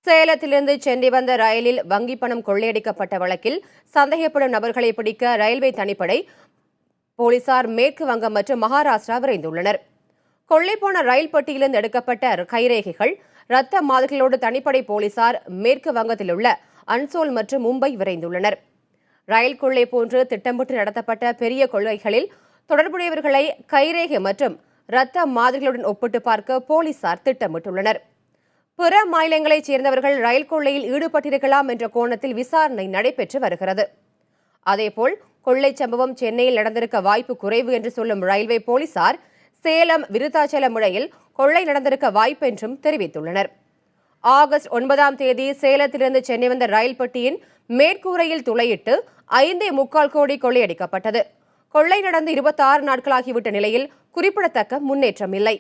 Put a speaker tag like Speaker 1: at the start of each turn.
Speaker 1: சேலத்திலிருந்து சென்னை வந்த ரயிலில் வங்கிப் பணம் கொள்ளையடிக்கப்பட்ட வழக்கில் சந்தேகப்படும் நபர்களை பிடிக்க ரயில்வே தனிப்படை போலீசார் மேற்கு வங்கம் மற்றும் மகாராஷ்டிரா விரைந்துள்ளனர். கொள்ளைப்போன ரயில் பெட்டியிலிருந்து எடுக்கப்பட்ட கைரேகைகள், ரத்த மாதிரிகளோடு தனிப்படை போலீசார் மேற்கு வங்கத்தில் உள்ள அன்சோல் மற்றும் மும்பை விரைந்துள்ளனர். ரயில் கொள்ளை போன்று திட்டமிட்டு நடத்தப்பட்ட பெரிய கொள்ளைகளில் தொடர்புடையவர்களை கைரேகை மற்றும் ரத்த மாதிரிகளுடன் ஒப்பிட்டு பார்க்க போலீசார் திட்டமிட்டுள்ளனர். பிற மாநிலங்களைச் சேர்ந்தவர்கள் ரயில் கொள்ளையில் ஈடுபட்டிருக்கலாம் என்ற கோணத்தில் விசாரணை நடைபெற்று வருகிறது. அதேபோல் கொள்ளை சம்பவம் சென்னையில் நடந்திருக்க வாய்ப்பு குறைவு என்று சொல்லும் ரயில்வே போலீசார் சேலம் விருத்தாச்சலம் இடையில் கொள்ளை நடந்திருக்க வாய்ப்பு என்றும் தெரிவித்துள்ளனர். ஆகஸ்ட் 9ஆம் தேதி சேலத்திலிருந்து சென்னை வந்த ரயில் பெட்டியின் மேற்கூரையில் துளையிட்டு 5.25 கோடி கொள்ளையடிக்கப்பட்டது. கொள்ளை நடந்து 26 நாட்களாகிவிட்ட நிலையில் குறிப்பிடத்தக்க முன்னேற்றம் இல்லை.